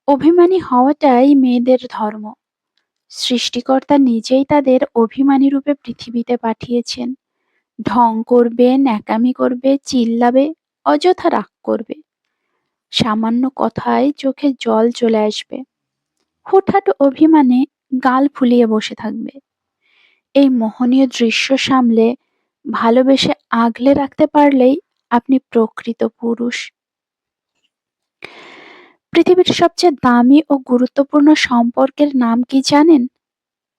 অভিমানী হওয়াটাই মেয়েদের ধর্ম। সৃষ্টিকর্তা নিজেই তাদের অভিমানী রূপে পৃথিবীতে পাঠিয়েছেন। ঢং করবে, ন্যাকামি করবে, চিল্লাবে, অযথা রাগ করবে। সামান্য কথায় চোখে জল চলে আসবে। হুটহাট অভিমানে গাল ফুলিয়ে বসে থাকবে। এই মোহনীয় দৃশ্য সামলে ভালোবেসে আগলে রাখতে পারলেই আপনি প্রকৃত পুরুষ। পৃথিবীর সবচেয়ে দামি ও গুরুত্বপূর্ণ সম্পর্কের নাম কি জানেন?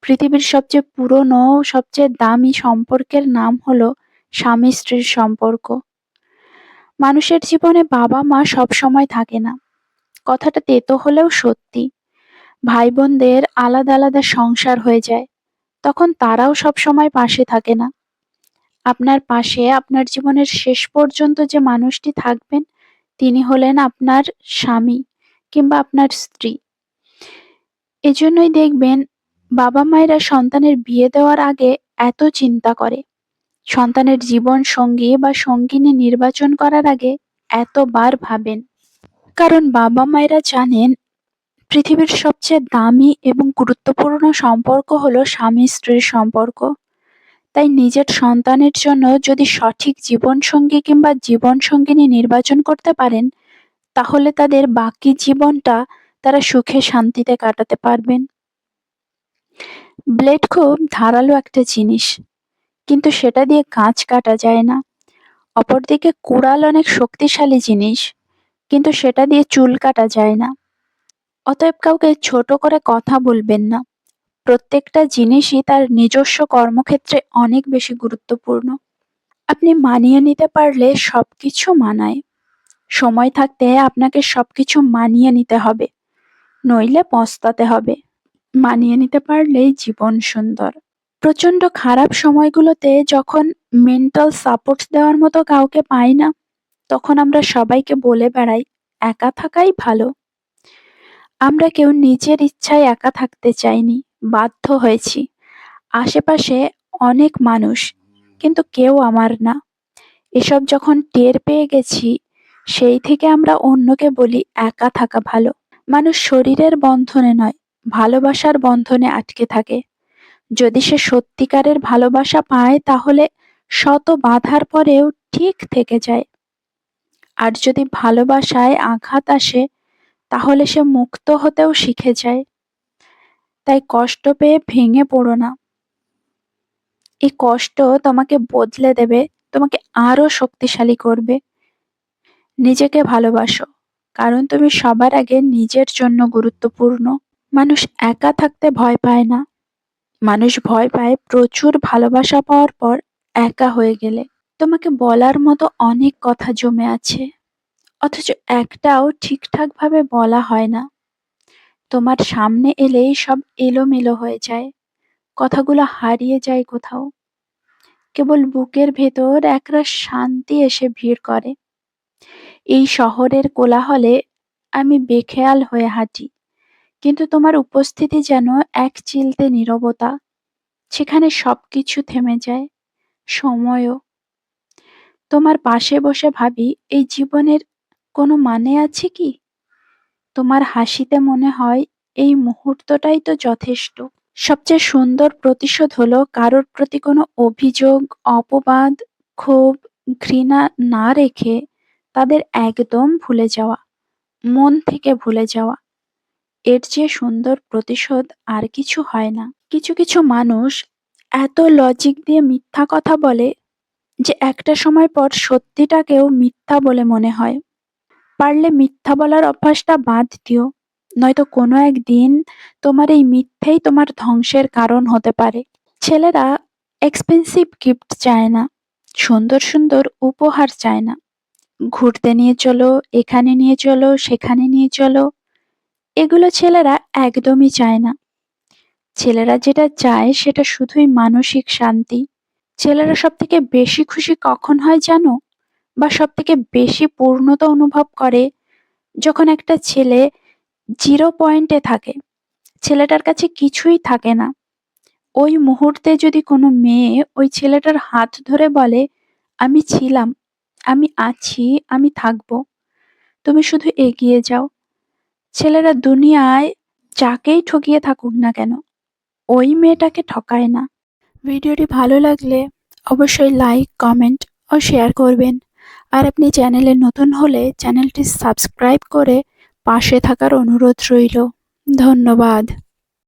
পৃথিবীর সবচেয়ে পুরনো ও সবচেয়ে দামি সম্পর্কের নাম হলো স্বামী স্ত্রীর সম্পর্ক। মানুষের জীবনে বাবা মা সবসময় থাকে না। কথাটা তেতো হলেও সত্যি। ভাই বোনদের আলাদা আলাদা সংসার হয়ে যায়, তখন তারাও সবসময় পাশে থাকে না। আপনার পাশে আপনার জীবনের শেষ পর্যন্ত যে মানুষটি থাকবেন, তিনি হলেন আপনার স্বামী কিংবা আপনার স্ত্রী। এজন্যই দেখবেন বাবা মায়েরা সন্তানের বিয়ে দেওয়ার আগে এত চিন্তা করে। সন্তানের জীবন সঙ্গী বা সঙ্গিনী নির্বাচন করার আগে এতবার ভাবেন। কারণ বাবা মায়েরা জানেন পৃথিবীর সবচেয়ে দামি এবং গুরুত্বপূর্ণ সম্পর্ক হলো স্বামী স্ত্রীর সম্পর্ক। তাই নিজের সন্তানের জন্য যদি সঠিক জীবনসঙ্গী কিংবা জীবনসঙ্গিনী নির্বাচন করতে পারেন, তাহলে তাদের বাকি জীবনটা তারা সুখে শান্তিতে কাটাতে পারবেন। ব্লেড খুব ধারালো একটা জিনিস, কিন্তু সেটা দিয়ে গাছ কাটা যায় না। অপরদিকে কুড়াল অনেক শক্তিশালী জিনিস, কিন্তু সেটা দিয়ে চুল কাটা যায় না। অতএব কাউকে ছোট করে কথা বলবেন না। প্রত্যেকটা জিনিসই তার নিজস্ব কর্মক্ষেত্রে অনেক বেশি গুরুত্বপূর্ণ। আপনি মানিয়ে নিতে পারলে সবকিছু মানায়। সময় থাকতে আপনাকে সবকিছু মানিয়ে নিতে হবে, নইলে পস্তাতে হবে। মানিয়ে নিতে পারলেই জীবন সুন্দর। প্রচন্ড খারাপ সময়গুলোতে যখন মেন্টাল সাপোর্ট দেওয়ার মতো কাউকে পাই না, তখন আমরা সবাইকে বলে বেড়াই একা থাকাই ভালো। আমরা কেউ নিজের ইচ্ছায় একা থাকতে চাইনি, বাধ্য হয়েছি। আশেপাশে অনেক মানুষ, কিন্তু কেউ আমার না। এসব যখন টের পেয়ে গেছি, সেই থেকে আমরা অন্যকে বলি একা থাকা ভালো। মানুষ শরীরের বন্ধনে নয়, ভালোবাসার বন্ধনে আটকে থাকে। যদি সে সত্যিকারের ভালোবাসা পায়, তাহলে শত বাধার পরেও ঠিক থেকে যায়। আর যদি ভালোবাসায় আঘাত আসে, তাহলে সে মুক্ত হতেও শিখে যায়। তাই কষ্ট পেয়ে ভেঙে পড়ো না। এই কষ্ট তোমাকে বদলে দেবে, তোমাকে আরো শক্তিশালী করবে। নিজেকে ভালোবাসো, কারণ তুমি সবার আগে নিজের জন্য গুরুত্বপূর্ণ। মানুষ একা থাকতে ভয় পায় না, মানুষ ভয় পায় প্রচুর ভালোবাসা পাওয়ার পর একা হয়ে গেলে। তোমাকে বলার মতো অনেক কথা জমে আছে, অথচ একটাও ঠিকঠাকভাবে বলা হয় না। তোমার সামনে এলেই সব এলোমেলো হয়ে যায়, কথাগুলো হারিয়ে যায় কোথাও। কেবল বুকের ভেতর একরাশ শান্তি এসে ভিড় করে। এই শহরের কোলাহলে আমি বেখেয়াল হয়ে হাঁটি, কিন্তু তোমার উপস্থিতি যেন এক চিলতে নীরবতা। সেখানে সবকিছু থেমে যায়, সময়ও। তোমার পাশে বসে ভাবি এই জীবনের কোনো মানে আছে কি? তোমার হাসিতে মনে হয় এই মুহূর্তটাই তো যথেষ্ট। সবচেয়ে সুন্দর প্রতিশোধ হলো কারোর প্রতি কোনো অভিযোগ, অপবাদ, ক্ষোভ, ঘৃণা না রেখে তাদের একদম ভুলে যাওয়া, মন থেকে ভুলে যাওয়া। এর চেয়ে সুন্দর প্রতিশোধ আর কিছু হয় না। কিছু কিছু মানুষ এত লজিক দিয়ে মিথ্যা কথা বলে যে একটা সময় পর সত্যিটাকেও মিথ্যা বলে মনে হয়। পারলে মিথ্যা বলার অভ্যাসটা বাদ দিও, নয়তো কোনো একদিন তোমার এই মিথ্যেই তোমার ধ্বংসের কারণ হতে পারে। ছেলেরা এক্সপেন্সিভ গিফট চায় না, সুন্দর সুন্দর উপহার চায় না। ঘুরতে নিয়ে চলো, এখানে নিয়ে চলো, সেখানে নিয়ে চলো, এগুলো ছেলেরা একদমই চায় না। ছেলেরা যেটা চায় সেটা শুধুই মানসিক শান্তি। ছেলেরা সবথেকে বেশি খুশি কখন হয় জানো? বা সবথেকে বেশি পূর্ণতা অনুভব করে যখন একটা ছেলে জিরো পয়েন্টে থাকে, ছেলেটার কাছে কিছুই থাকে না। ওই মুহূর্তে যদি কোনো মেয়ে ওই ছেলেটার হাত ধরে বলে, আমি ছিলাম, আমি আছি, আমি থাকবো, তুমি শুধু এগিয়ে যাও, ছেলেরা দুনিয়ায় যাকেই ঠকিয়ে থাকুক না কেন, ওই মেয়েটাকে ঠকায় না। ভিডিওটি ভালো লাগলে অবশ্যই লাইক, কমেন্ট ও শেয়ার করবেন। আর আপনি চ্যানেলে নতুন হলে চ্যানেলটি সাবস্ক্রাইব করে পাশে থাকার অনুরোধ রইল। ধন্যবাদ।